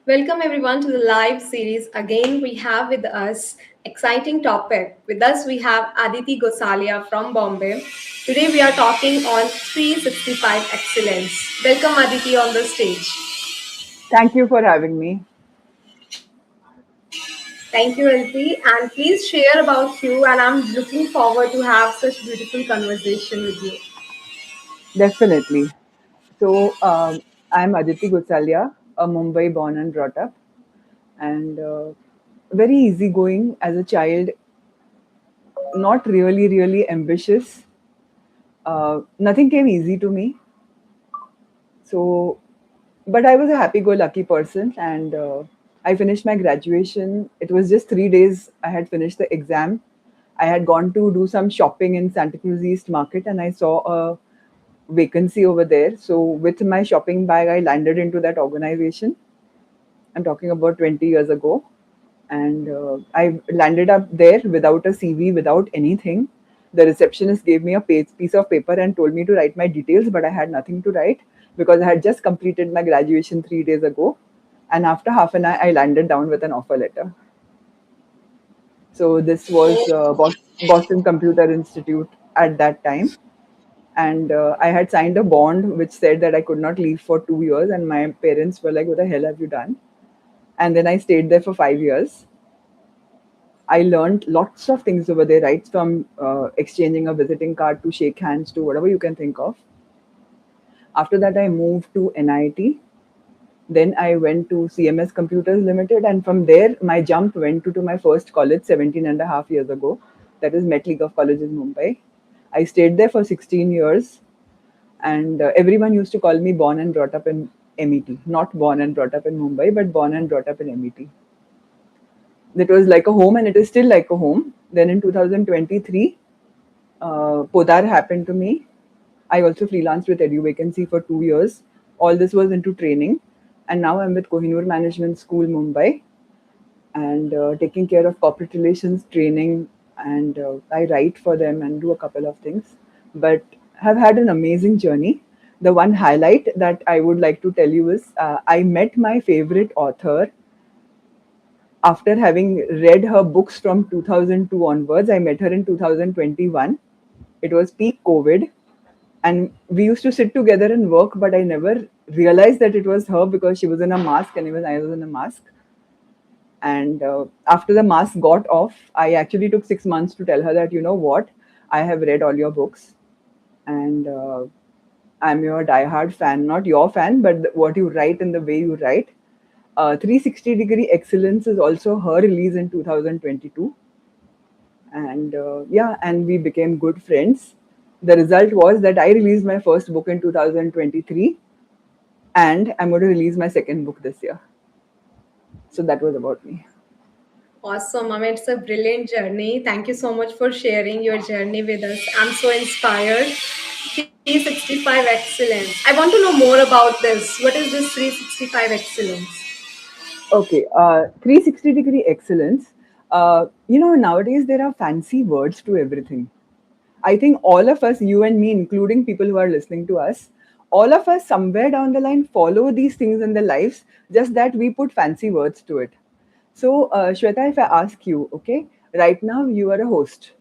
Welcome everyone to the live series. Again, we have with us exciting topic. With us, we have Aditi Gosalia from Bombay. Today, we are talking on 365 excellence. Welcome, Aditi, on the stage. Thank you for having me. Thank you, Aditi, and please share about you. And I'm looking forward to have such beautiful conversation with you. Definitely. So, I'm Aditi Gosalia, a Mumbai born and brought up, and very easygoing as a child, not really ambitious. Nothing came easy to me. So, but I was a happy go lucky person, and I finished my graduation. It was just 3 days I had finished the exam. I had gone to do some shopping in Santa Cruz East Market, and I saw a vacancy over there. So with my shopping bag, I landed into that organization. I'm talking about 20 years ago. And I landed up there without a CV, without anything. The receptionist gave me a piece of paper and told me to write my details, but I had nothing to write because I had just completed my graduation 3 days ago. And after half an hour, I landed down with an offer letter. So this was Boston Computer Institute at that time. And I had signed a bond which said that I could not leave for 2 years. And my parents were like, "What the hell have you done?" And then I stayed there for 5 years. I learned lots of things over there, right from exchanging a visiting card to shake hands to whatever you can think of. After that, I moved to NIT. Then I went to CMS Computers Limited. And from there, my jump went to my first college 17 and a half years ago. That is Met League of Colleges, Mumbai. I stayed there for 16 years. And everyone used to call me born and brought up in MET. Not born and brought up in Mumbai, but born and brought up in MET. It was like a home, and it is still like a home. Then in 2023, Podar happened to me. I also freelanced with Edu Vacancy for 2 years. All this was into training. And now I'm with Kohinoor Management School, Mumbai, and taking care of corporate relations training. And I write for them and do a couple of things. But have had an amazing journey. The one highlight that I would like to tell you is I met my favorite author after having read her books from 2002 onwards. I met her in 2021. It was peak COVID, and we used to sit together and work, but I never realized that it was her because she was in a mask and even I was in a mask. And after the mask got off, I actually took 6 months to tell her that, you know what, I have read all your books, and I'm your diehard fan, not your fan, but what you write and the way you write. 360-degree Excellence is also her release in 2022. And yeah, and we became good friends. The result was that I released my first book in 2023, and I'm going to release my second book this year. So that was about me. Awesome. I mean, it's a brilliant journey. Thank you so much for sharing your journey with us. I'm so inspired. 365 excellence. I want to know more about this. What is this 365 excellence? Okay, 360-degree excellence. Nowadays there are fancy words to everything. I think all of us, you and me, including people who are listening to us, all of us somewhere down the line follow these things in their lives, just that we put fancy words to it. So, Shweta, if I ask you, okay, right now you are a host.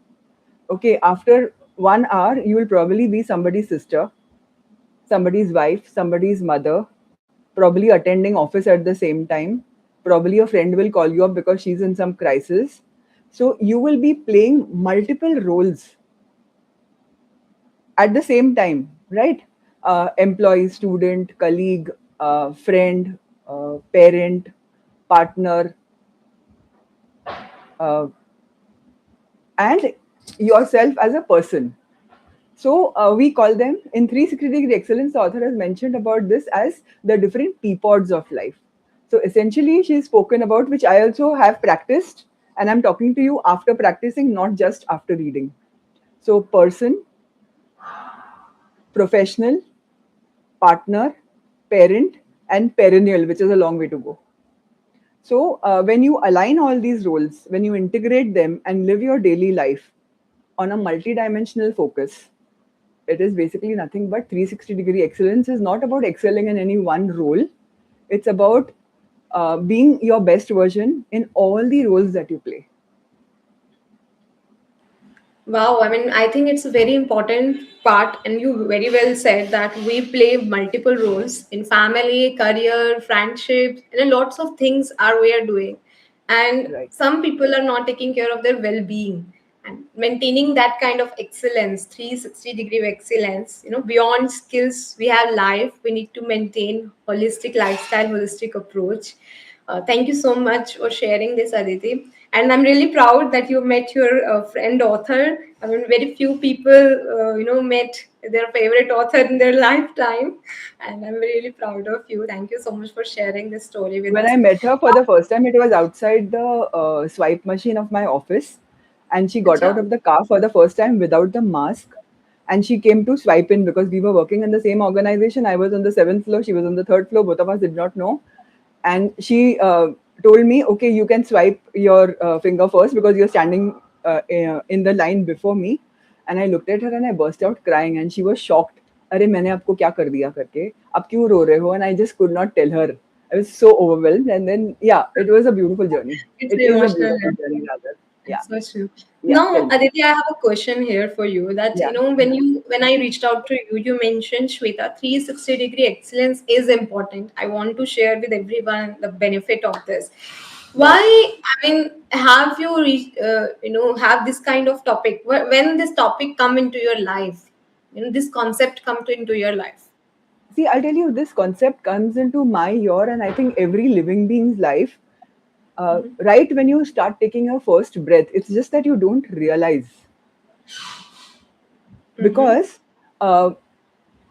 Okay, after 1 hour, you will probably be somebody's sister, somebody's wife, somebody's mother, probably attending office at the same time. Probably a friend will call you up because she's in some crisis. So you will be playing multiple roles at the same time, right? Employee, student, colleague, friend, parent, partner, uh, and yourself as a person. So we call them in 360-degree excellence. The author has mentioned about this as the different teapods of life. So essentially, she's spoken about, which I also have practiced, and I'm talking to you after practicing, not just after reading. So person, professional, partner, parent, and perennial, which is a long way to go. So when you align all these roles, when you integrate them and live your daily life on a multidimensional focus, it is basically nothing but 360-degree excellence is not about excelling in any one role. It's about being your best version in all the roles that you play. Wow, I mean, I think it's a very important part, and you very well said that we play multiple roles in family, career, friendships, and lots of things are we are doing. And Right. some people are not taking care of their well-being and maintaining that kind of excellence, 360-degree excellence. Beyond skills, we have life. We need to maintain holistic lifestyle, holistic approach. Thank you so much for sharing this, Aditi. And I'm really proud that you met your friend author. I mean, very few people, met their favorite author in their lifetime. And I'm really proud of you. Thank you so much for sharing this story with When us. I met her for the first time, it was outside the swipe machine of my office, and she got out Acha. of the car for the first time without the mask, and she came to swipe in because we were working in the same organization. I was on the seventh floor, she was on the third floor. Both of us did not know, and she told me, "Okay, you can swipe your finger first because you're standing in the line before me." And I looked at her and I burst out crying, and she was shocked. अरे मैंने आपको क्या कर दिया करके आप क्यों रो रहे हो? And I just could not tell her. I was so overwhelmed. And then, yeah, it was a beautiful journey. It's It is a emotional. beautiful journey, rather. Yeah. It's so true. Yeah. Now, Tell me. Aditi, I have a question here for you. That Yeah. when I reached out to you, you mentioned Shweta, 360-degree excellence is important. I want to share with everyone the benefit of this. Why? Right. I mean, have you have this kind of topic? When this topic come into your life, this concept come into your life. See, I'll tell you, this concept comes into my, your, and I think every living being's life right when you start taking your first breath. It's just that you don't realize. Mm-hmm. Because uh,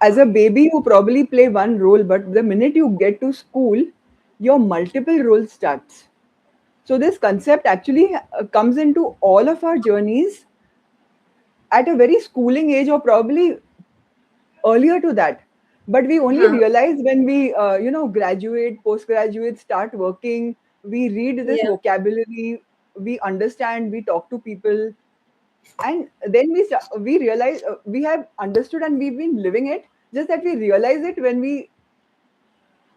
as a baby, you probably play one role, but the minute you get to school, your multiple roles starts. So this concept actually comes into all of our journeys at a very schooling age, or probably earlier to that. But we only Huh. realize when we graduate, postgraduate, start working. We read this Yeah. vocabulary, we understand, we talk to people, and then we realize we have understood and we've been living it. Just that we realize it when we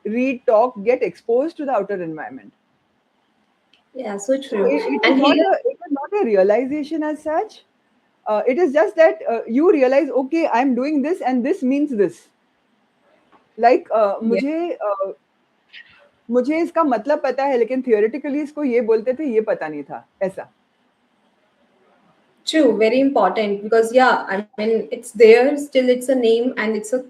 read, talk, get exposed to the outer environment. Yeah. So So true. it is And not here. a realization as such. It is just that you realize, okay, I'm doing this and this means this. Like Yeah. मुझे इसका मतलब पता है, लेकिन theoretically इसको ये बोलते थे, ये पता नहीं था ऐसा. True, very important because yeah, I mean it's there still. It's a name and it's a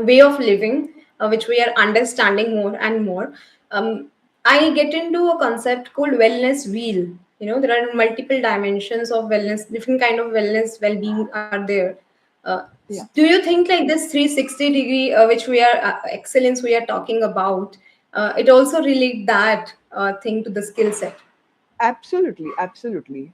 way of living, which we are understanding more and more. I get into a concept called wellness wheel. There are multiple dimensions of wellness, different kind of wellness, well-being are there. Uh, Yeah. do you think like this 360-degree, which we are excellence we are talking about, it also relate that thing to the skill set? Absolutely, absolutely.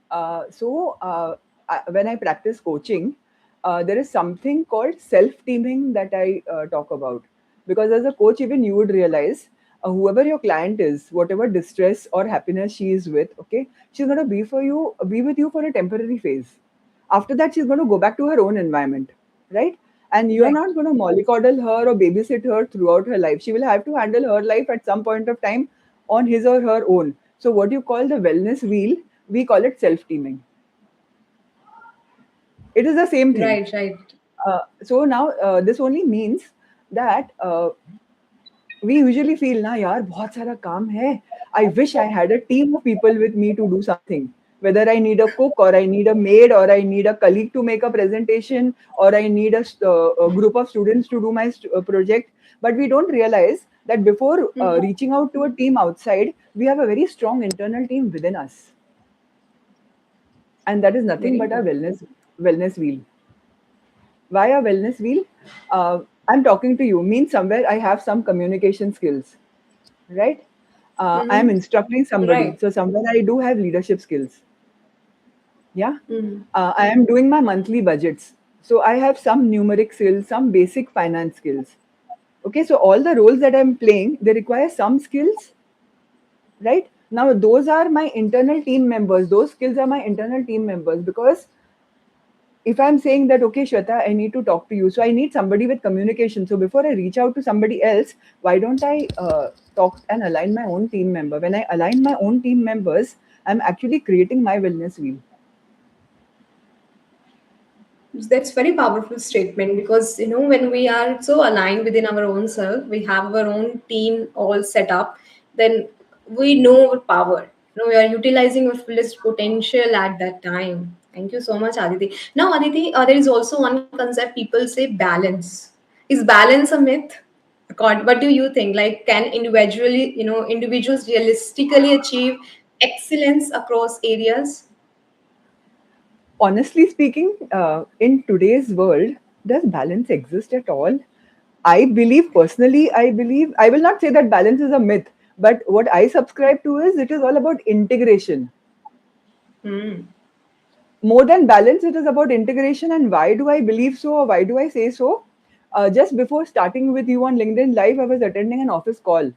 When I practice coaching, there is something called self-teaming that I talk about. Because as a coach, even you would realize whoever your client is, whatever distress or happiness she is with, okay, she's going to be with you for a temporary phase. After that, she's going to go back to her own environment, right? And you are Right. not going to mollycoddle her or babysit her throughout her life. She will have to handle her life at some point of time on his or her own. So, what you call the wellness wheel, we call it self teaming. It is the same thing. Right, right. So, now this only means that we usually feel, na yaar, bahut sara kaam hai. I wish I had a team of people with me to do something. Whether I need a cook, or I need a maid, or I need a colleague to make a presentation, or I need a group of students to do my project. But we don't realize that before Mhm. reaching out to a team outside, we have a very strong internal team within us, and that is Very nothing but our important. wellness wheel. Why a wellness wheel? I'm talking to you means somewhere I have some communication skills, right? I am Mm-hmm. instructing somebody, Right. so somewhere I do have leadership skills. Yeah. Mm. I am doing my monthly budgets, so I have some numeric skills, some basic finance skills. Okay, so all the roles that I'm playing, they require some skills, right? Now those are my internal team members. Those skills are my internal team members because if I'm saying that, okay, Shweta, I need to talk to you, so I need somebody with communication. So before I reach out to somebody else, why don't I talk and align my own team member? When I align my own team members, I'm actually creating my wellness wheel. That's very powerful statement, because when we are so aligned within our own self, we have our own team all set up, then we know our power. We are utilizing our fullest potential at that time. Thank you so much, Aditi. Now, Aditi, there is also one concept people say: balance. Is balance a myth? What do you think? Like, can individuals realistically achieve excellence across areas? Honestly speaking, in today's world, does balance exist at all? I believe, I will not say that balance is a myth, but what I subscribe to is it is all about integration. Hmm. More than balance, it is about integration. And why do I believe so, or why do I say so? Just before starting with you on LinkedIn Live, I was attending an office call.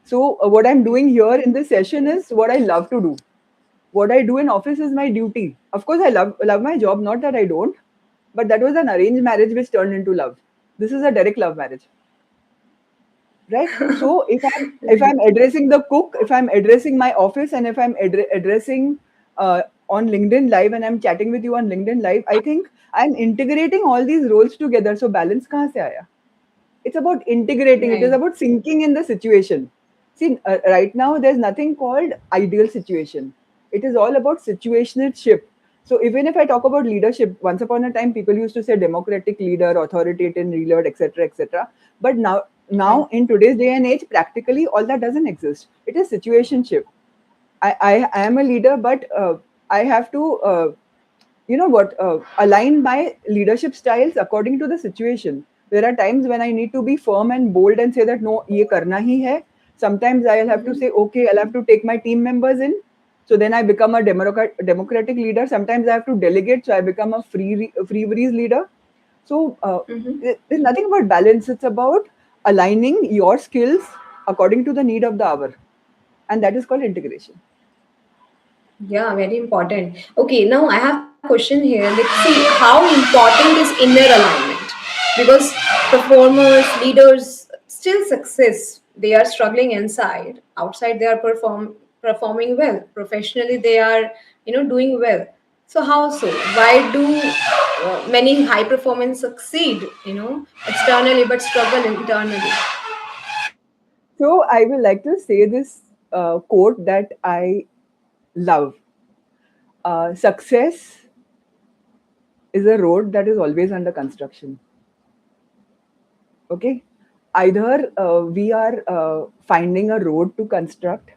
So, what I'm doing here in this session is what I love to do. What I do in office is my duty. Of course, I love my job, not that I don't, but that was an arranged marriage which turned into love. This is a direct love marriage, right? So if I'm addressing the cook, if I'm addressing my office, and if I'm addressing on LinkedIn Live, and I'm chatting with you on LinkedIn Live, I think I'm integrating all these roles together. So balance kahan se aaya? It's about integrating. It is Right. about sinking in the situation. See, right now there's nothing called ideal situation. It is all about situationship. So even if I talk about leadership, once upon a time people used to say democratic leader, authoritarian leader, etc., etc. But now Right. in today's day and age, practically all that doesn't exist. It is situationship. I am a leader, but I have to align my leadership styles according to the situation. There are times when I need to be firm and bold and say that no, ye karna hi hai. Sometimes I'll have to say, okay, I'll have to take my team members in, so then I become a democratic leader. Sometimes I have to delegate, so I become a free breeze leader. So there's nothing about balance. It's about aligning your skills according to the need of the hour, and that is called integration. Yeah, very important. Okay, now I have question here. Let's see, how important is inner alignment? Because performers, leaders still success. They are struggling inside. Outside, they are performing well. Professionally, they are doing well. So how so? Why do many high performance succeed? Externally but struggle internally. So I will like to say this quote that I love. Success is a road that is always under construction. Okay, either we are finding a road to construct,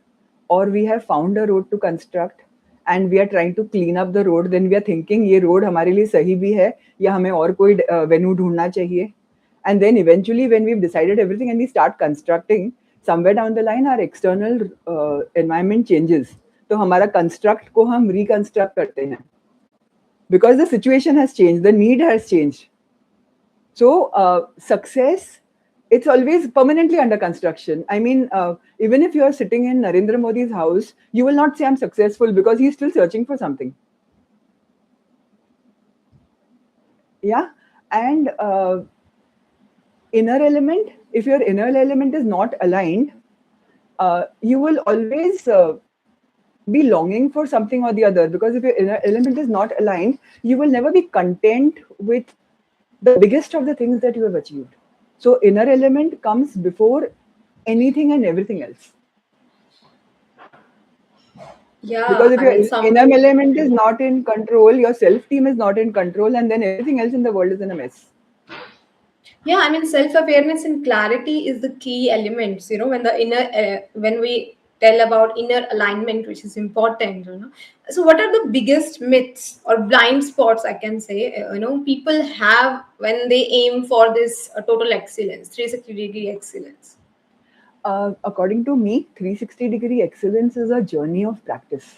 or we have found a road to construct, and we are trying to clean up the road. Then we are thinking ये road हमारे लिए सही भी है, या हमें और कोई venue ढूंढना चाहिए. And then eventually when we've decided everything and we start constructing, somewhere down the line our external environment changes. तो हमारा construct को हम reconstruct करते हैं, because the situation has changed, the need has changed. So success, it's always permanently under construction. I mean, even if you're sitting in Narendra Modi's house, you will not say I'm successful, because he's still searching for something. Yeah. And inner element, if your inner element is not aligned, you will always be longing for something or the other, because if your inner element is not aligned, you will never be content with the biggest of the things that you have achieved. So inner element comes before anything and everything else. Yeah, Because if I your mean, inner some. element is not in control, your self team is not in control, and then everything else in the world is in a mess. Yeah, I mean, self-awareness and clarity is the key elements. When the when we tell about inner alignment, which is important. So, what are the biggest myths or blind spots, I can say, people have when they aim for this total excellence, 360-degree excellence? According to me, 360-degree excellence is a journey of practice.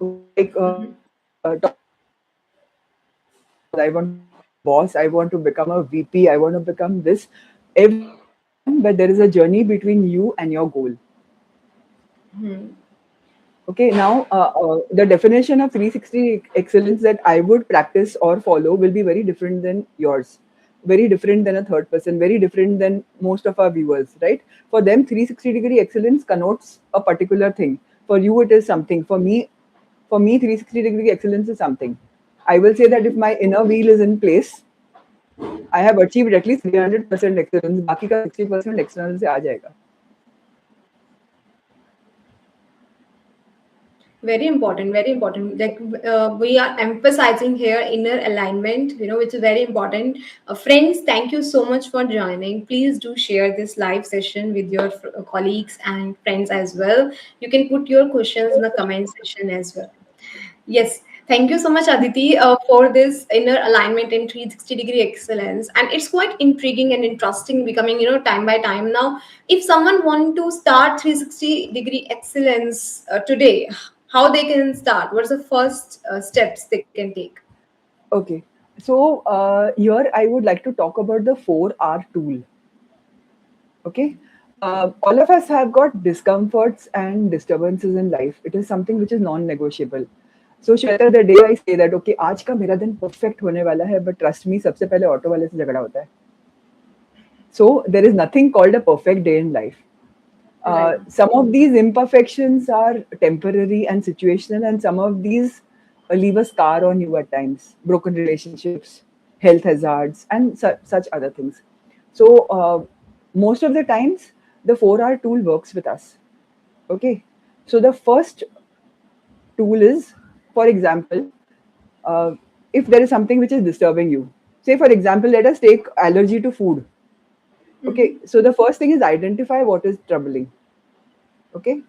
Okay, like talking about I want to become a boss, I want to become a VP, I want to become this. Everything is fine, but there is a journey between you and your goal. Okay, now the definition of 360 excellence that I would practice or follow will be very different than yours, very different than a third person, very different than most of our viewers, right? For them, 360-degree excellence connotes a particular thing. For you, it is something. For me, 360-degree excellence is something. I will say that if my inner wheel is in place, I have achieved at least 300% excellence. बाकी का 60% external से आ जाएगा. Very important, very important. Like we are emphasizing here inner alignment, which is very important. Friends, thank you so much for joining. Please do share this live session with your colleagues and friends as well. You can put your questions in the comment section as well. Yes, thank you so much, Aditi, for this inner alignment and 360-degree excellence. And it's quite intriguing and interesting, becoming, time by time. Now, if someone want to start 360-degree excellence today, how they can start? What's the first steps they can take? Okay. So here I would like to talk about the 4R tool. Okay. All of us have got discomforts and disturbances in life. It is something which is non-negotiable. So Shweta, the day I say that okay, आज का मेरा दिन perfect होने वाला है, but trust me, सबसे पहले auto वाले से झगड़ा होता है. So there is nothing called a perfect day in life. Right. Some of these imperfections are temporary and situational, and some of these leave a scar on you at times. Broken relationships, health hazards, and such other things. So, most of the times, the 4R tool works with us. Okay. So, the first tool is, for example, uh, if there is something which is disturbing you, say, for example, let us take allergy to food. Okay. Mm-hmm. So, the first thing is identify what is troubling. Okay,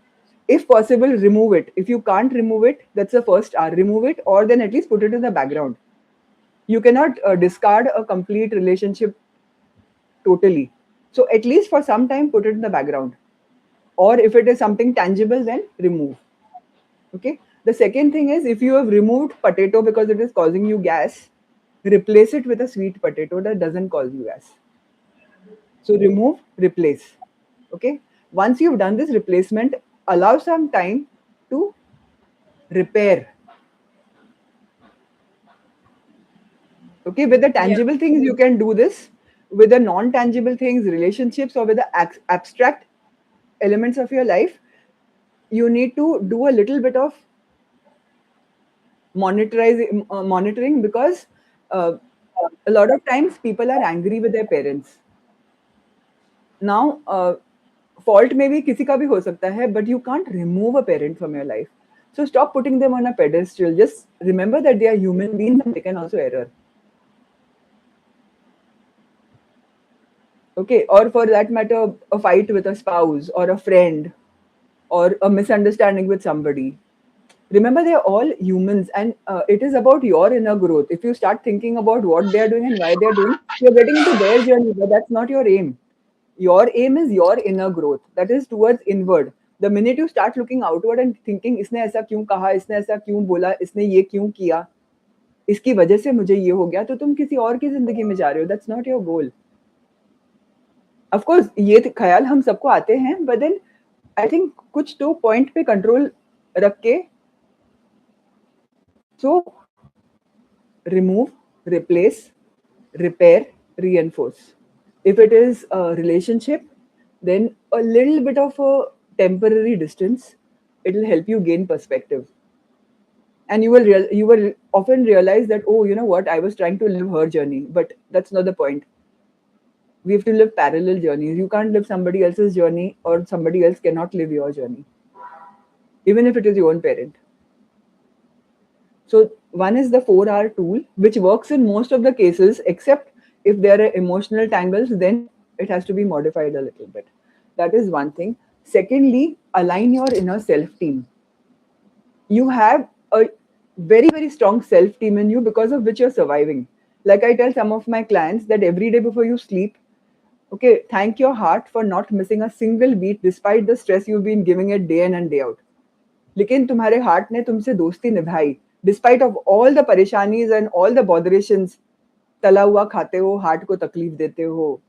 if possible remove it. If you can't remove it, that's the first R, remove it, or then at least put it in the background. You cannot discard a complete relationship totally, so at least for some time put it in the background, or if it is something tangible, then remove. Okay, the second thing is, if you have removed potato because it is causing you gas, replace it with a sweet potato that doesn't cause you gas. So remove, replace. Okay, once you've done this replacement, allow some time to repair. Okay, with the Yeah. tangible things you can do this. With the non-tangible things, relationships, or with the abstract elements of your life, you need to do a little bit of monitoring, because uh, a lot of times people are angry with their parents. Now, fault maybe किसी का भी हो सकता है, but you can't remove a parent from your life. So stop putting them on a pedestal. Just remember that they are human beings and they can also error. Okay, or for that matter, a fight with a spouse or a friend or a misunderstanding with somebody. Remember, they are all humans, and it is about your inner growth. If you start thinking about what they are doing and why they are doing, you're getting into their journey, but that's not your aim. Your aim is your inner growth, that is towards inward. The minute you start looking outward and thinking, इसने ऐसा क्यों कहा, इसने ऐसा क्यों बोला, इसने ये क्यों किया, इसकी वजह से मुझे ये हो गया, तो तुम किसी और की जिंदगी में जा रहे हो. That's not your goal. Of course ये ख्याल हम सबको आते हैं, बट देन आई थिंक कुछ तो पॉइंट पे कंट्रोल रख के, so remove, replace, repair, reinforce. If it is a relationship, then a little bit of a temporary distance, it will help you gain perspective, and you will often realize that, oh, you know what, I was trying to live her journey, but that's not the point. We have to live parallel journeys. You can't live somebody else's journey, or somebody else cannot live your journey, even if it is your own parent. So one is the 4R tool, which works in most of the cases, except if there are emotional tangles, then it has to be modified a little bit. That is one thing. Secondly, align your inner self team. You have a very, very strong self team in you, because of which you're surviving. Like I tell some of my clients that every day before you sleep, okay, thank your heart for not missing a single beat despite the stress you've been giving it day in and day out. लेकिन तुम्हारे heart ने तुमसे दोस्ती निभाई, despite of all the परेशानीज and all the botherations. तला हुआ खाते हो, हार्ट को तकलीफ देते हो,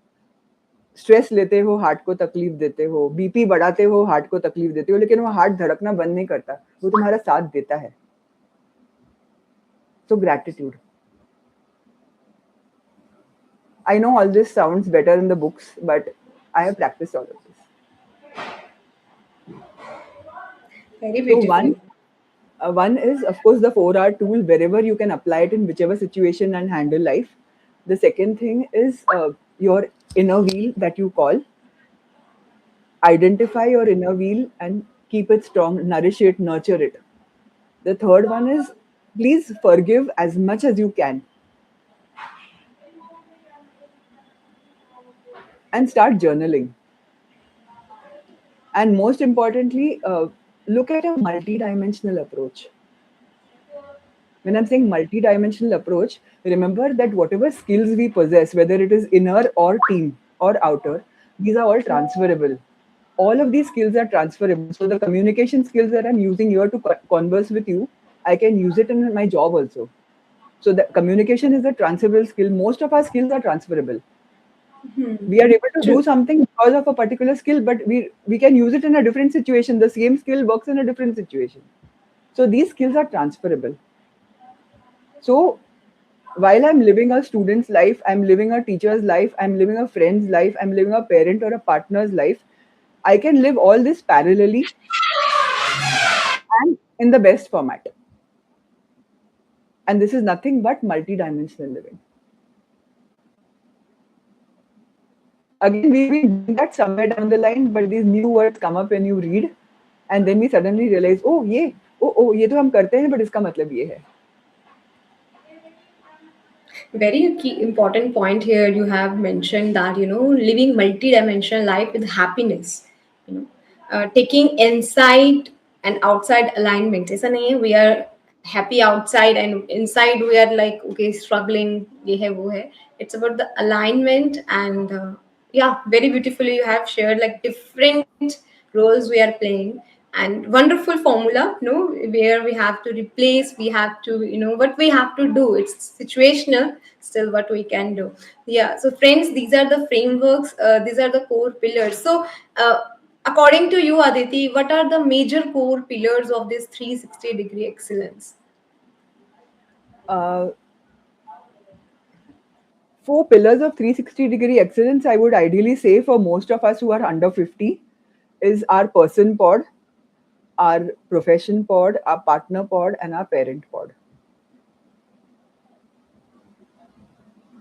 स्ट्रेस लेते हो, हार्ट को तकलीफ देते हो, बीपी बढ़ाते हो, हार्ट को तकलीफ देते हो, लेकिन वो हार्ट धड़कना बंद नहीं करता, वो तुम्हारा साथ देता है. So gratitude. I know all this sounds better in the books, but I have practiced all of this. Very So beautiful. one is of course the 4 hour tool wherever you can apply it in whichever situation and handle life. The second thing is your inner wheel that you call. Identify your inner wheel and keep it strong, nourish it, nurture it. The third one is please forgive as much as you can and start journaling. And most importantly, look at a multidimensional approach. When I'm saying multidimensional approach, remember that whatever skills we possess, whether it is inner or team or outer, these are all transferable. All of these skills are transferable. So the communication skills that I'm using here to converse with you, I can use it in my job also. So the communication is a transferable skill. Most of our skills are transferable. We are able to do True. something because of a particular skill, but we can use it in a different situation. The same skill works in a different situation. So these skills are transferable. So while I'm living a student's life, I'm living a teacher's life, I'm living a friend's life, I'm living a parent or a partner's life, I can live all this parallelly and in the best format. And this is nothing but multidimensional living. Again, we've been doing that somewhere down the line, but these new words come up when you read, and then we suddenly realize, ये तो हम करते हैं, but इसका मतलब ये है. Very key important point here you have mentioned that living multi-dimensional life with happiness, you know taking inside and outside alignment. ऐसा नहीं है we are happy outside and inside we are like okay struggling, ये है वो है. It's about the alignment and yeah, very beautifully you have shared like different roles we are playing, and wonderful formula, where we have to replace, we have to, what we have to do, it's situational, still what we can do. Yeah, so friends, these are the frameworks, these are the core pillars. So according to you, Aditi, what are the major core pillars of this 360-degree excellence? Uh, 4 pillars of 360-degree excellence, I would ideally say for most of us who are under 50, is our person pod, our profession pod, our partner pod, and our parent pod.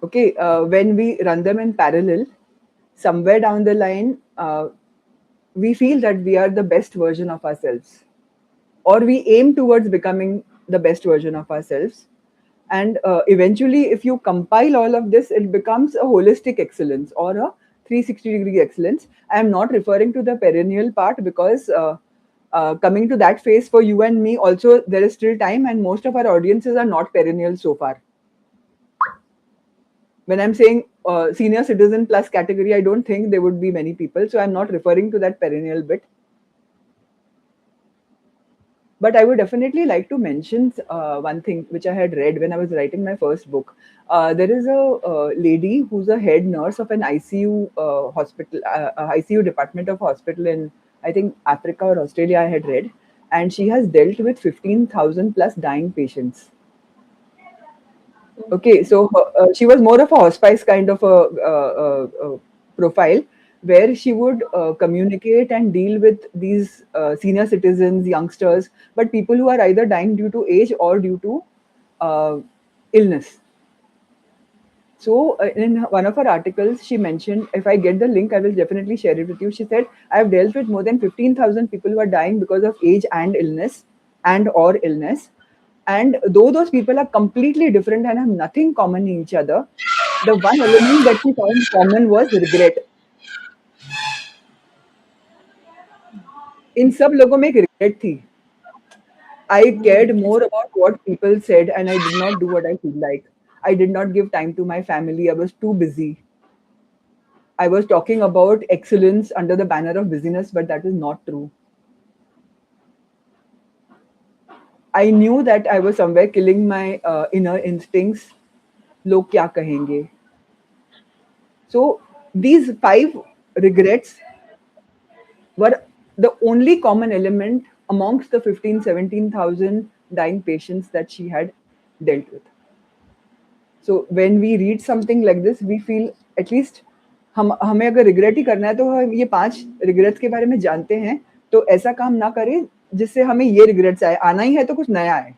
Okay, when we run them in parallel, somewhere down the line, we feel that we are the best version of ourselves, or we aim towards becoming the best version of ourselves. And eventually, if you compile all of this, it becomes a holistic excellence or a 360-degree excellence. I am not referring to the perennial part because coming to that phase for you and me, also, there is still time, and most of our audiences are not perennial so far. When I'm saying senior citizen plus category, I don't think there would be many people. So I'm not referring to that perennial bit. But I would definitely like to mention one thing which I had read when I was writing my first book. There is a lady who's a head nurse of an ICU hospital, ICU department of hospital in, I think, Africa or Australia, I had read. And she has dealt with 15,000 plus dying patients. Okay, so she was more of a hospice kind of a profile where she would communicate and deal with these senior citizens, youngsters, but people who are either dying due to age or due to uh, illness. So, in one of her articles, she mentioned, if I get the link, I will definitely share it with you. She said, I have dealt with more than 15,000 people who are dying because of age and illness and or illness. And though those people are completely different and have nothing common in each other, the one element that she found common was regret. इन सब लोगों में एक regret थी. I cared more about what people said and I did not do what I feel like. I did not give time to my family. I was too busy. I was talking about excellence under the banner of busyness, but that is not true. I knew that I was somewhere killing my inner instincts. लोग क्या कहेंगे? So These five regrets were the only common element amongst the 15, 17,000 dying patients that she had dealt with. So when we read something like this, we feel at least हम हमें अगर regret ही करना है तो हम ये 5 रिग्रेट्स के बारे में जानते हैं, तो ऐसा काम ना करें जिससे हमें ये रिग्रेट्स आए। आना ही है तो कुछ नया आए।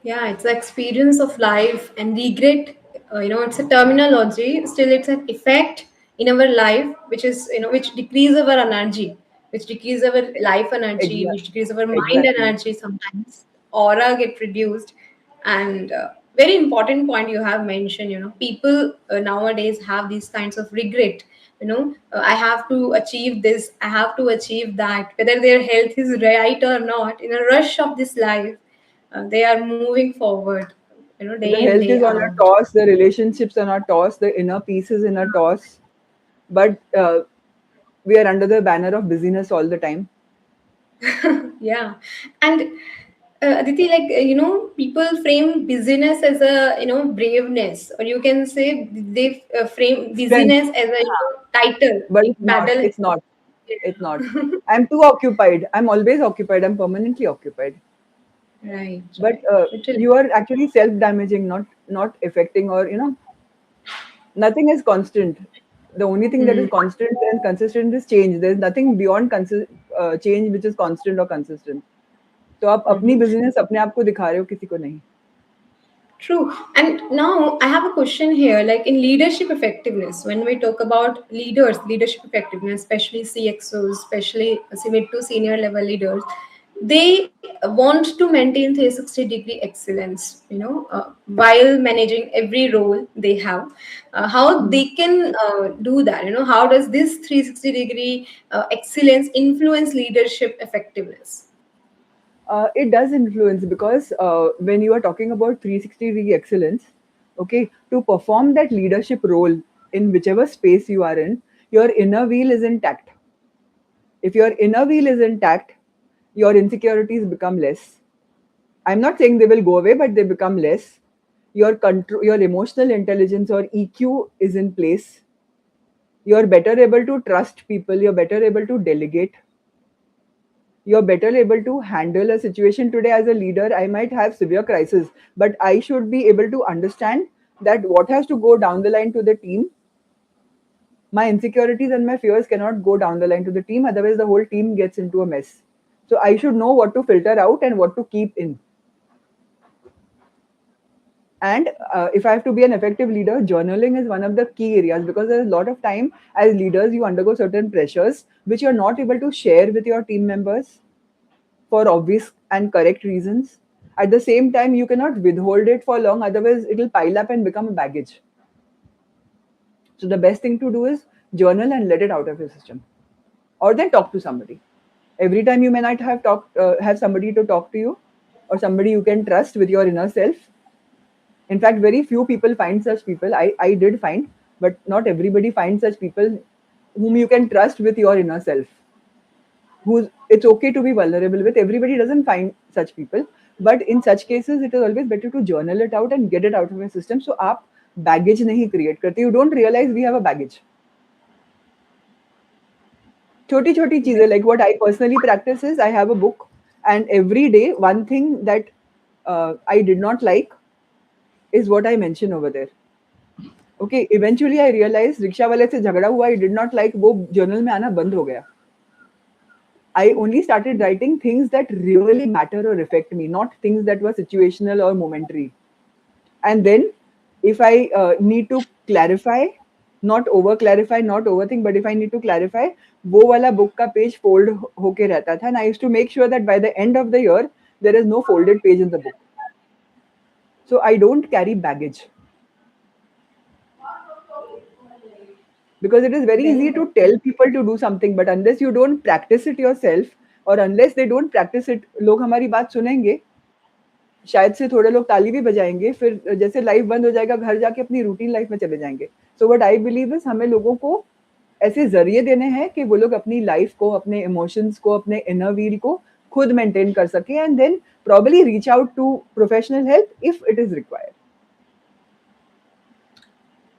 Yeah, it's the experience of life and regret. It's a terminology. Still, it's an effect in our life, which is which decrease our energy, which decrease our life energy, which decrease our mind Exactly. energy. Sometimes aura get reduced, and very important point you have mentioned. People nowadays have these kinds of regret. I have to achieve this. I have to achieve that. Whether their health is right or not, in a rush of this life they are moving forward, The day in health day is on a out. toss, the relationships on a toss, the inner peace is in a toss. But we are under the banner of busyness all the time. Yeah, and Aditi, like people frame busyness as a braveness, or you can say they frame Strength. busyness as a title, But like it's not. battle. It's not. It's not. I'm too occupied. I'm always occupied. I'm permanently occupied. Right, But right. Literally. you are actually self-damaging, not affecting, or nothing is constant. The only thing that is Hmm. constant and consistent is change. There's nothing beyond change which is constant or consistent. तो आप अपनी Mhm. Business अपने आप को दिखा रहे हो, किसी को नहीं। True. And now I have a question here. Like in leadership effectiveness, when we talk about leaders, leadership effectiveness, especially CXOs, especially mid to senior level leaders, they want to maintain 360-degree excellence, while managing every role they have. How they can do that? How does this 360-degree excellence influence leadership effectiveness? It does influence because when you are talking about 360-degree excellence, okay, to perform that leadership role in whichever space you are in, your inner wheel is intact. If your inner wheel is intact, your insecurities become less. I'm not saying they will go away, but they become less. Your control, your emotional intelligence or EQ is in place. You're better able to trust people. You're better able to delegate. You're better able to handle a situation. Today as a leader, I might have severe crisis, but I should be able to understand that what has to go down the line to the team, my insecurities and my fears cannot go down the line to the team, otherwise the whole team gets into a mess. So I should know what to filter out and what to keep in. And if I have to be an effective leader, journaling is one of the key areas, because there's a lot of time as leaders you undergo certain pressures which you're not able to share with your team members for obvious and correct reasons. At the same time, you cannot withhold it for long, otherwise, it will pile up and become a baggage. So, the best thing to do is journal and let it out of your system, or then talk to somebody. Every time you may not have somebody to talk to you, or somebody you can trust with your inner self. In fact, very few people find such people. I did find, but not everybody finds such people whom you can trust with your inner self, who's it's okay to be vulnerable with. Everybody doesn't find such people, but in such cases it is always better to journal it out and get it out of your system, so आप baggage नहीं create करते. You don't realize we have a baggage. छोटी छोटी चीजें, like what I personally practice is I have a book, and every day one thing that I did not like is what I mention over there. Okay, eventually I realized rickshaw वाले से झगड़ा हुआ, I did not like, वो journal में आना बंद हो गया. I only started writing things that really matter or affect me, not things that were situational or momentary. And then, if I need to clarify, not over clarify, not overthink, but if I need to clarify, वो वाला book का page fold होके रहता था, and I used to make sure that by the end of the year there is no folded page in the book. So I don't carry baggage, because it is very easy Very to tell people to do something, but unless you don't practice it yourself, or unless they don't practice it, लोग हमारी बात सुनेंगे, शायद से थोड़े लोग ताली भी बजाएंगे, फिर जैसे लाइफ बंद हो जाएगा, घर जाके अपनी रूटीन लाइफ में चले जाएंगे. So what I believe is, हमें लोगों को ऐसे जरिए देने हैं कि वो लोग अपनी लाइफ को, अपने इमोशंस को, अपने इनर व्हील को खुद मेंटेन कर सके, and then probably reach out to professional help if it is required.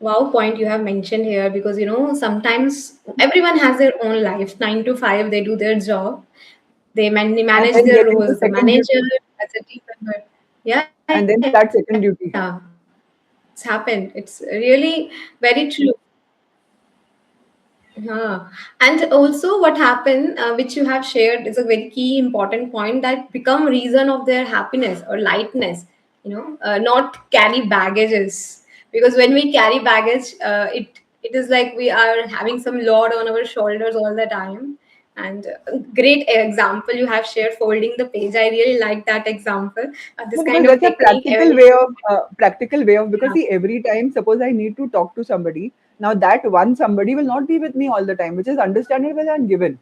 Wow, point you have mentioned here, because sometimes everyone has their own life. 9 to 5, they do their job. They and manage then their get into roles. The second manager duty, as a team member. Yeah, yeah, and then start second duty. it's happened. It's really very true. Yeah. And also what happened, which you have shared, is a very key important point, that become reason of their happiness or lightness, not carry baggages. Because when we carry baggage, it is like we are having some load on our shoulders all the time. And great example you have shared, folding the page. I really like that example. This No, kind because of that's a technique everyone. practical way of, because Yeah. see, every time, suppose I need to talk to somebody, now that one somebody will not be with me all the time, which is understandable and given.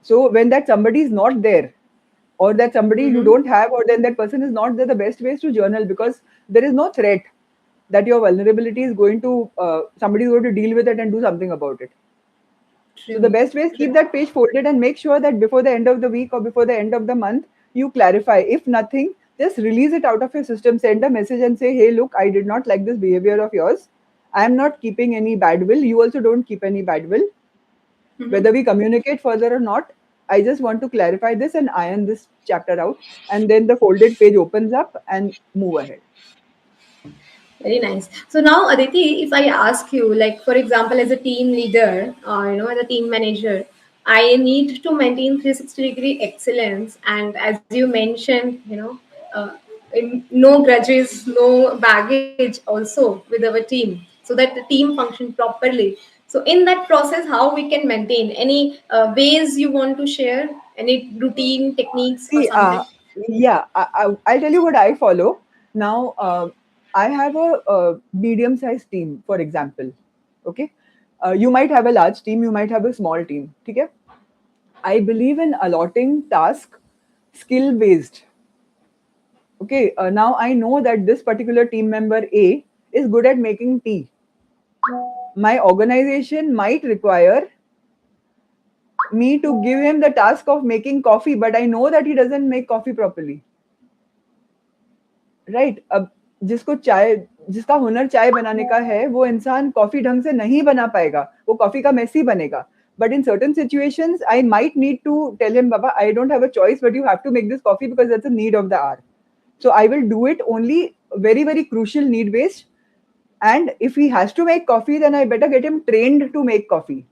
So when that somebody is not there, or that somebody you Mm-hmm. don't have, or then that person is not there, the best way is to journal, because there is no threat that your vulnerability is going to somebody is going to deal with it and do something about it. So the True. best way is True. keep that page folded and make sure that before the end of the week or before the end of the month, you clarify. If nothing, just release it out of your system. Send a message and say, hey, look, I did not like this behavior of yours. I am not keeping any bad will. You also don't keep any bad will. Whether we communicate further or not, I just want to clarify this and iron this chapter out. And then the folded page opens up and move ahead. Very nice. So now, Aditi, if I ask you, like for example, as a team leader, as a team manager, I need to maintain 360-degree excellence, and as you mentioned, no grudges, no baggage, also with our team, so that the team function properly. So in that process, how we can maintain any ways you want to share, any routine techniques or See, something? yeah, I'll tell you what I follow. Now, I have a medium-sized team, for example. Okay, you might have a large team, you might have a small team. Okay, I believe in allotting task skill-based. Okay, now I know that this particular team member A is good at making tea. My organization might require me to give him the task of making coffee, but I know that he doesn't make coffee properly. Right अब जिसको चाय जिसका हुनर चाय बनाने का है वो इंसान कॉफी ढंग से नहीं बना पाएगा वो कॉफी का मेसी बनेगा but in certain situations I might need to tell him baba I don't have a choice but you have to make this coffee because that's a need of the hour so I will do it only very very crucial need based and if he has to make coffee then I better get him trained to make coffee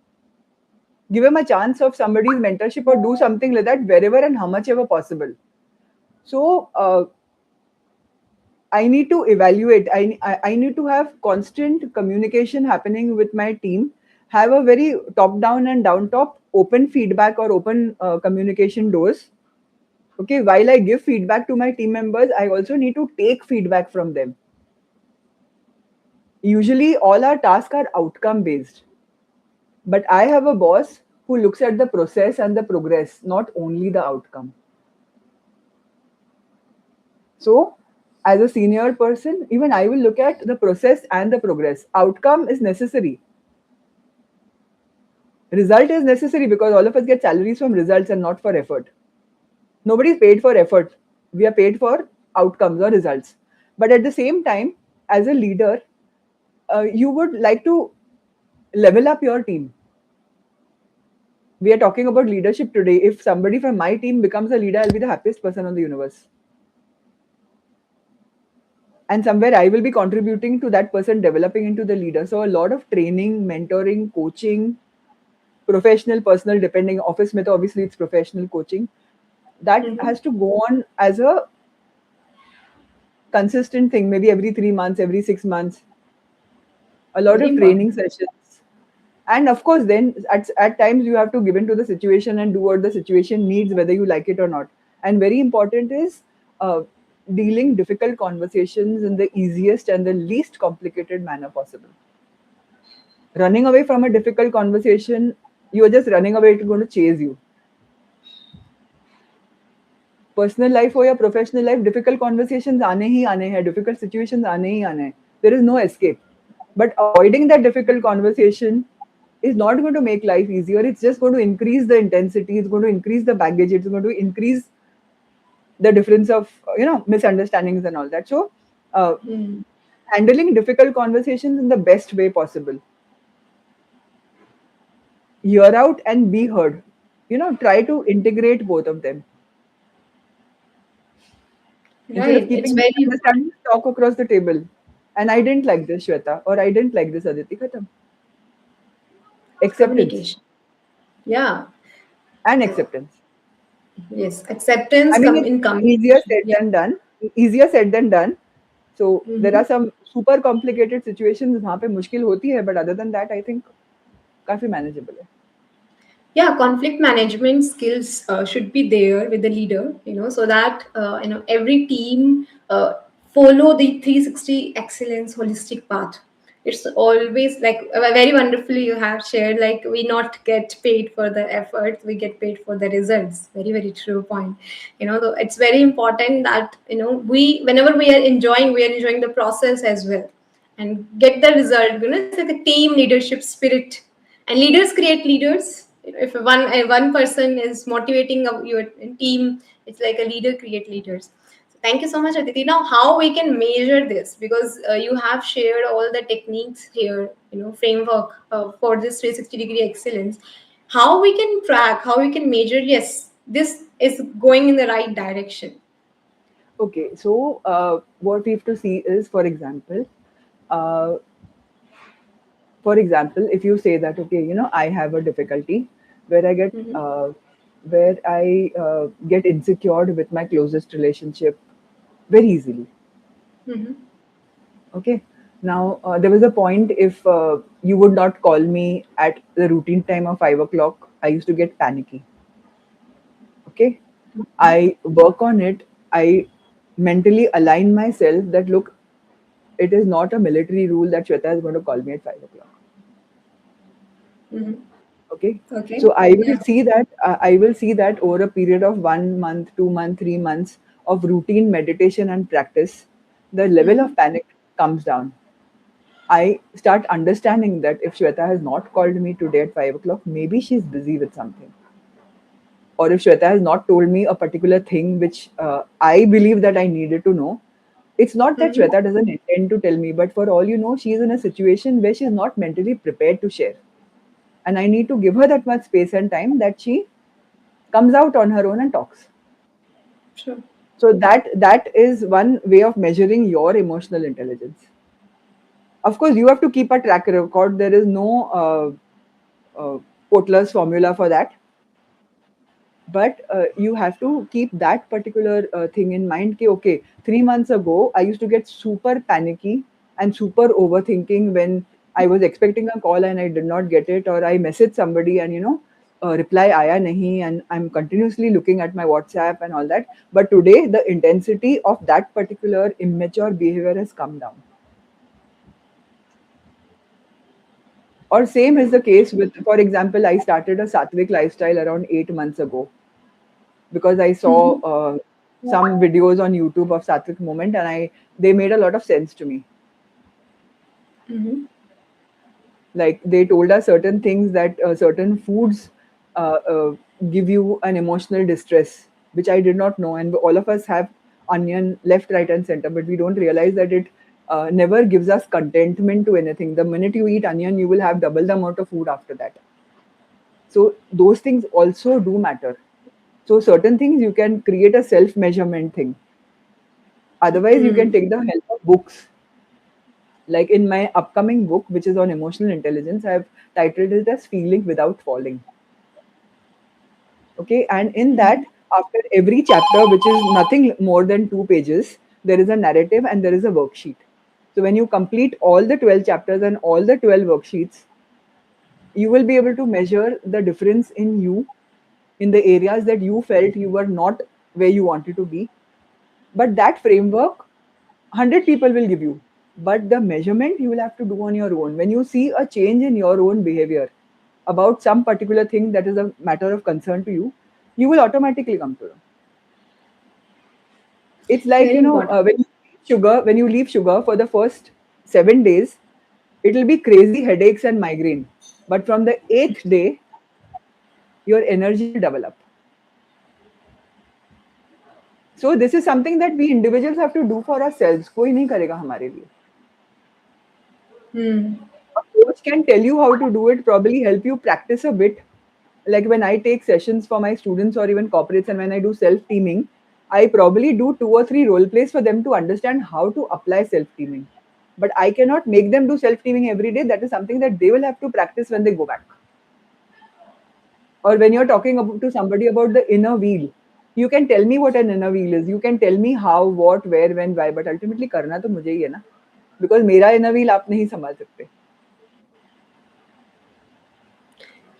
give him a chance of somebody's mentorship or do something like that wherever and how much ever possible so I need to evaluate. I need to have constant communication happening with my team. Have a very top down and down top open feedback or open communication doors. Okay, while I give feedback to my team members, I also need to take feedback from them. Usually, all our tasks are outcome based, but I have a boss who looks at the process and the progress, not only the outcome. So, as a senior person, even I will look at the process and the progress. Outcome is necessary. Result is necessary because all of us get salaries from results and not for effort. Nobody is paid for effort. We are paid for outcomes or results. But at the same time, as a leader, you would like to level up your team. We are talking about leadership today. If somebody from my team becomes a leader, I'll be the happiest person on the universe. And somewhere I will be contributing to that person developing into the leader. So a lot of training, mentoring, coaching, professional, personal, depending office method, obviously it's professional coaching. That Mm-hmm. has to go on as a consistent thing, maybe every 3 months, every 6 months, a lot Very of training important. sessions. And of course, then at times you have to give in to the situation and do what the situation needs, whether you like it or not. And very important is uh, dealing difficult conversations in the easiest and the least complicated manner possible. Running away from a difficult conversation, you're just running away, it's going to chase you. Personal life हो या professional life difficult conversation आने ही आने हैं difficult situation आने ही आने हैं there is no escape but avoiding that difficult conversation is not going to make life easier. It's just going to increase the intensity. It's going to increase the baggage. It's going to increase the difference of misunderstandings and all that. So, uh, Hmm. handling difficult conversations in the best way possible. Hear out and be heard. Try to integrate both of them. Instead of Right. It's keeping very important. misunderstandings, talk across the table. And I didn't like this, Shweta, or I didn't like this, Aditi. Khatam. Acceptance Communication. Yeah. and acceptance. Yes. Acceptance I mean, come it's in easier communication. said Yeah. than done. Easier said than done. So there Mm-hmm. are some super complicated situations वहाँ पे मुश्किल होती है, but other than that, I think काफी manageable है. Yeah, conflict management skills should be there with the leader, so that every team follow the 360 excellence holistic path. It's always like very wonderfully you have shared, like we not get paid for the efforts, we get paid for the results. Very, very true point. Though it's very important that we, whenever we are enjoying the process as well, and get the result. It's like a team leadership spirit, and leaders create leaders. If one person is motivating your team, it's like a leader create leaders. So thank you so much, Aditi. Now, how we can measure this? Because you have shared all the techniques here, framework for this 360-degree excellence. How we can track, how we can measure? Yes, this is going in the right direction. Okay, so what we have to see is, uh, for example, if you say that, okay, I have a difficulty where I get, Mm-hmm. get insecure with my closest relationship very easily. Mm-hmm. Okay. Now, there was a point if you would not call me at the routine time of 5 o'clock, I used to get panicky. Okay. I work on it. I mentally align myself that, look, it is not a military rule that Shweta is going to call me at 5 o'clock. Mm-hmm. Okay. Okay. So Yeah. I will see that over a period of 1 month, 2 months, 3 months of routine meditation and practice, the level Mm-hmm. of panic comes down. I start understanding that if Shweta has not called me today at 5 o'clock, maybe she's busy with something. Or if Shweta has not told me a particular thing which I believe that I needed to know, it's not that Mm-hmm. Shweta doesn't intend to tell me, but for all you know, she's in a situation where she's not mentally prepared to share. And I need to give her that much space and time that she comes out on her own and talks. Sure. So that is one way of measuring your emotional intelligence. Of course, you have to keep a track record. There is no Potler's formula for that, but you have to keep that particular thing in mind. Ki, okay, 3 months ago, I used to get super panicky and super overthinking when I was expecting a call and I did not get it, or I messaged somebody and reply aaya nahi, and I'm continuously looking at my WhatsApp and all that. But today, the intensity of that particular immature behavior has come down. Or same is the case with, for example, I started a Sattvic lifestyle around 8 months ago because I saw Mm-hmm. some videos on YouTube of Sattvic movement, and I they made a lot of sense to me. Mm-hmm. Like they told us certain things that certain foods uh, uh, give you an emotional distress, which I did not know, and all of us have onion left, right, and center, but we don't realize that it never gives us contentment to anything. The minute you eat onion, you will have double the amount of food after that. So those things also do matter. So certain things you can create a self measurement thing. Otherwise, you can Mm-hmm. take the help of books. Like in my upcoming book, which is on emotional intelligence, I have titled it as Feeling Without Falling. Okay. And in Mm-hmm. that, after every chapter, which is nothing more than 2 pages, there is a narrative and there is a worksheet. So when you complete all the 12 chapters and all the 12 worksheets, you will be able to measure the difference in you in the areas that you felt you were not where you wanted to be. But that framework, 100 people will give you. But the measurement you will have to do on your own. When you see a change in your own behavior about some particular thing that is a matter of concern to you, you will automatically come to know. It's like, Very important. when you leave sugar for the first 7 days, it will be crazy headaches and migraine. But from the eighth day, your energy will develop. So this is something that we individuals have to do for ourselves. कोई नहीं करेगा हमारे लिए. Hmm. A coach can tell you how to do it, probably help you practice a bit. Like when I take sessions for my students or even corporates, and when I do self teaming, I probably do two or three role plays for them to understand how to apply self teaming. But I cannot make them do self teaming every day. That is something that they will have to practice when they go back. Or when you're talking to somebody about the inner wheel, you can tell me what an inner wheel is. You can tell me how, what, where, when, why. But ultimately, करना तो मुझे ही है ना. Because मेरा inner wheel आप नहीं संभाल सकते.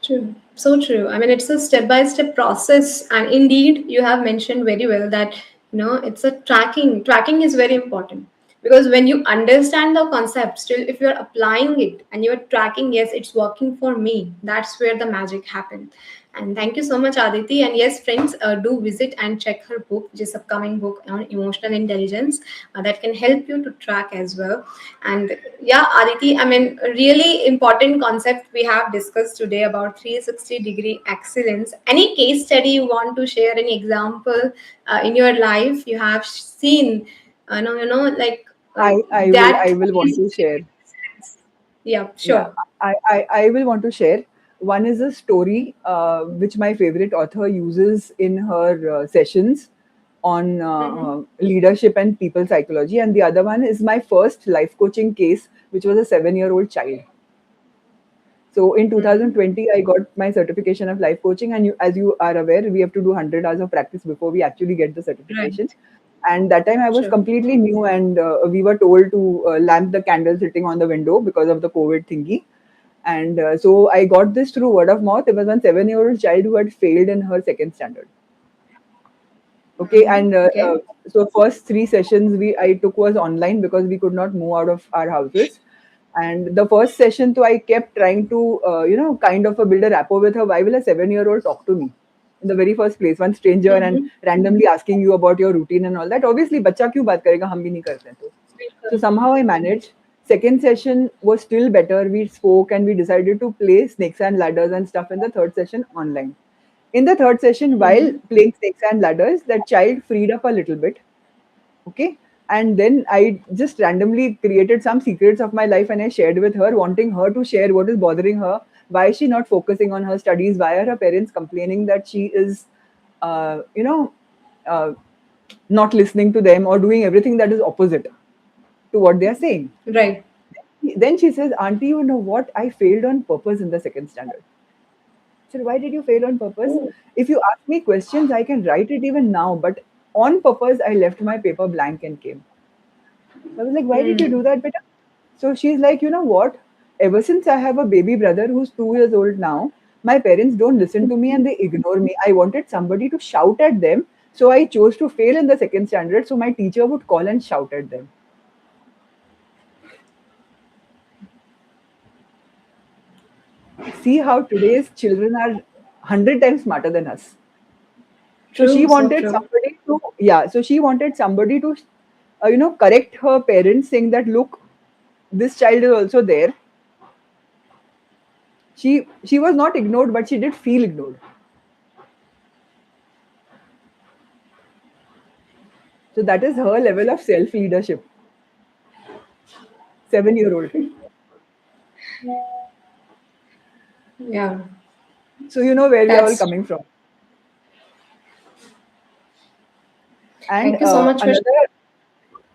True. So true. I mean, it's a step-by-step process, and indeed, you have mentioned very well that it's a tracking. Tracking is very important because when you understand the concept, still, if you're applying it and you're tracking, yes, it's working for me. That's where the magic happens. And thank you so much, Aditi. And yes, friends, do visit and check her book, which is upcoming book on emotional intelligence that can help you to track as well. And yeah, Aditi, I mean, really important concept we have discussed today about 360-degree excellence. Any case study you want to share, any example in your life you have seen, like I that will want to 360 share. degree excellence? Yeah, Yeah, sure. I will want to share. One is a story which my favorite author uses in her sessions on Mm-hmm. leadership and people psychology. And the other one is my first life coaching case, which was a 7-year-old child. So in Mm-hmm. 2020, I got my certification of life coaching, and as you are aware, we have to do 100 hours of practice before we actually get the certification. Right. And that time I was True. completely new, and we were told to lamp the candle sitting on the window because of the COVID thingy. And so I got this through word of mouth. There was one 7-year-old child who had failed in her second standard. Okay, Mm-hmm. and Okay. so first three sessions I took was online because we could not move out of our houses. And the first session, so I kept trying to kind of build a rapport with her. Why will a 7-year-old talk to me in the very first place? One stranger and Mm-hmm. randomly asking you about your routine and all that. Obviously, बच्चा क्यों बात करेगा? हम भी नहीं करते हैं तो. So somehow I managed. Second session was still better. We spoke and we decided to play snakes and ladders and stuff in the third session online. In the third session, while Mm-hmm. playing snakes and ladders, that child freed up a little bit. Okay. And then I just randomly created some secrets of my life and I shared with her, wanting her to share what is bothering her. Why is she not focusing on her studies? Why are her parents complaining that she is, uh, you know, uh, not listening to them or doing everything that is opposite to what they are saying? Right. Then she says, Auntie, you know what? I failed on purpose in the second standard. I said, why did you fail on purpose? Oh. If you ask me questions, I can write it even now. But on purpose, I left my paper blank and came. I was like, why did you do Mm. that, beta? So she's like, you know what? Ever since I have a baby brother who's 2 years old now, my parents don't listen to me and they ignore me. I wanted somebody to shout at them. So I chose to fail in the second standard. So my teacher would call and shout at them. See how today's children are 100 times smarter than us. So she True. So wanted true. somebody to, yeah, so she wanted somebody to, correct her parents, saying that, look, this child is also there. She was not ignored, but she did feel ignored. So that is her level of self leadership. 7-year old. Yeah. So you know where we are all That's. coming from. And Thank you so much for. the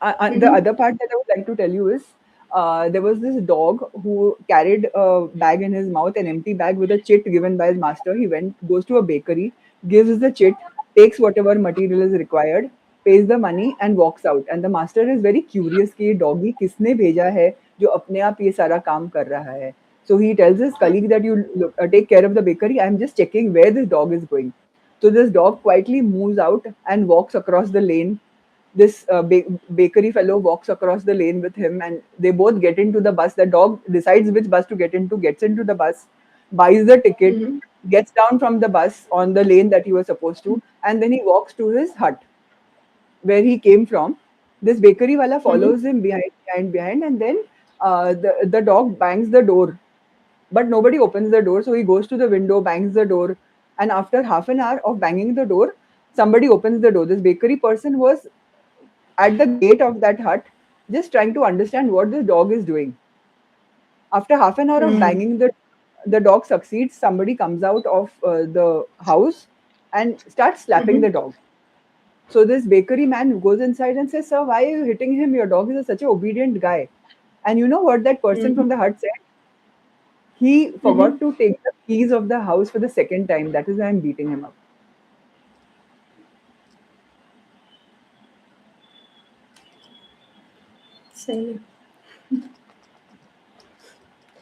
Mm-hmm. other part that I would like to tell you is there was this dog who carried a bag in his mouth, an empty bag with a chit given by his master. He goes to a bakery, gives the chit, takes whatever material is required, pays the money, and walks out. And the master is very curious कि ये doggy किसने भेजा है जो अपने आप ये सारा काम कर रहा है. So he tells his colleague that you take care of the bakery. I'm just checking where this dog is going. So this dog quietly moves out and walks across the lane. This bakery fellow walks across the lane with him, and they both get into the bus. The dog decides which bus to get into, gets into the bus, buys the ticket, Mm-hmm. gets down from the bus on the lane that he was supposed to, and then he walks to his hut where he came from. This bakery wala Mm-hmm. follows him behind, and then the dog bangs the door, but nobody opens the door. So he goes to the window, bangs the door, and after half an hour of banging the door, somebody opens the door. This bakery person was at the gate of that hut, just trying to understand what this dog is doing. After half an hour of Hmm. banging, the dog succeeds. Somebody comes out of the house and starts slapping Mm-hmm. the dog. So this bakery man goes inside and says, "Sir, why are you hitting him? Your dog is such an obedient guy." And you know what that person Mm-hmm. from the hut said? He Mm-hmm. forgot to take the keys of the house for the second time. That is why I'm beating him up. So,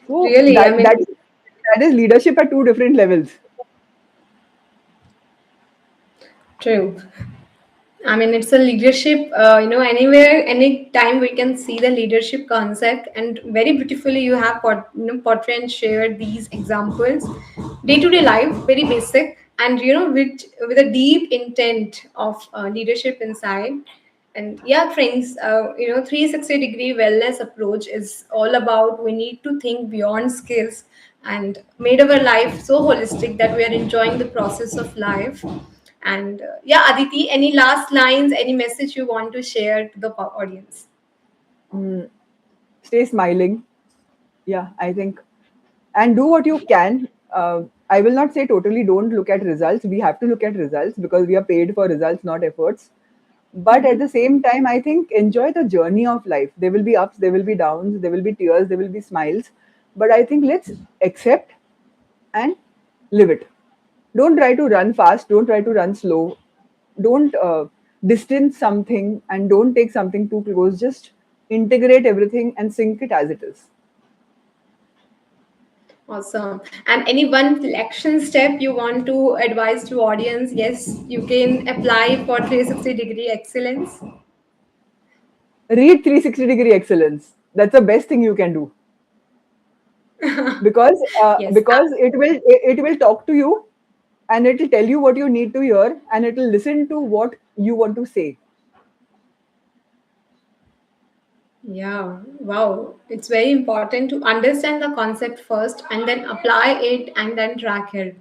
So really, I that mean, that is leadership at two different levels. true. I mean, it's a leadership, anywhere, anytime we can see the leadership concept, and very beautifully you have portrayed and shared these examples. Day to day life, very basic, and with a deep intent of leadership inside. And yeah, friends, 360-degree wellness approach is all about we need to think beyond skills and made our life so holistic that we are enjoying the process of life. And yeah, Aditi, any last lines, any message you want to share to the audience? Mm, stay smiling. Yeah, I think, and do what you can. I will not say totally don't look at results. We have to look at results because we are paid for results, not efforts. But at Mm-hmm. the same time, I think enjoy the journey of life. There will be ups, there will be downs, there will be tears, there will be smiles. But I think let's accept and live it. Don't try to run fast, don't try to run slow, don't distance something, and don't take something too close. Just integrate everything and sync it as it is. Awesome. And any one action step you want to advise to audience? Yes, you can apply for 360-degree excellence. Read 360-degree excellence. That's the best thing you can do because Yes, it will talk to you, and it will tell you what you need to hear, and it will listen to what you want to say. yeah, wow. It's very important to understand the concept first and then apply it and then track it.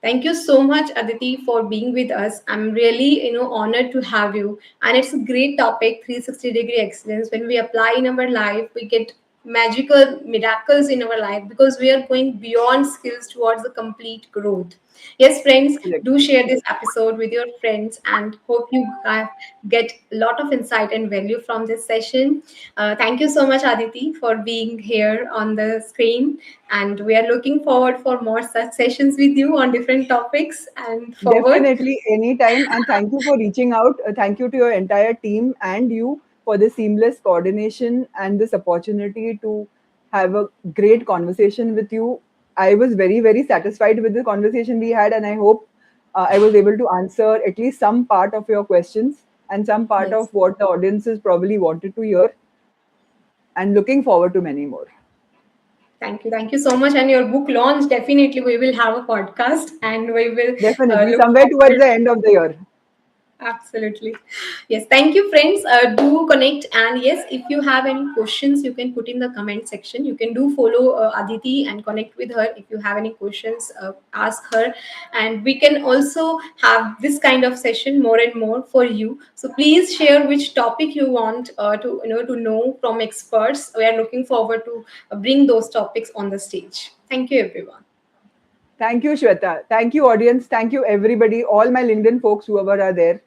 Thank you so much, Aditi, for being with us. I'm really, honored to have you. And it's a great topic, 360-degree excellence. When we apply in our life, we get magical miracles in our life because we are going beyond skills towards the complete growth. Yes, friends, Correct. do share this episode with your friends and hope you get a lot of insight and value from this session. Thank you so much, Aditi, for being here on the screen. And we are looking forward for more such sessions with you on different topics and forward. Definitely, anytime. And thank you for reaching out. Thank you to your entire team and you for the seamless coordination and this opportunity to have a great conversation with you. I was very, very satisfied with the conversation we had, and I hope I was able to answer at least some part of your questions and some part Yes. of what the audiences probably wanted to hear. And looking forward to many more. Thank you. Thank you so much. And your book launch, definitely we will have a podcast and we will Definitely, look somewhere towards forward. the end of the year. Absolutely. Yes. Thank you, friends. Do connect. And yes, if you have any questions, you can put in the comment section. You can do follow Aditi and connect with her. If you have any questions, ask her. And we can also have this kind of session more and more for you. So please share which topic you want to know from experts. We are looking forward to bring those topics on the stage. Thank you, everyone. Thank you, Shweta. Thank you, audience. Thank you, everybody, all my LinkedIn folks, whoever are there.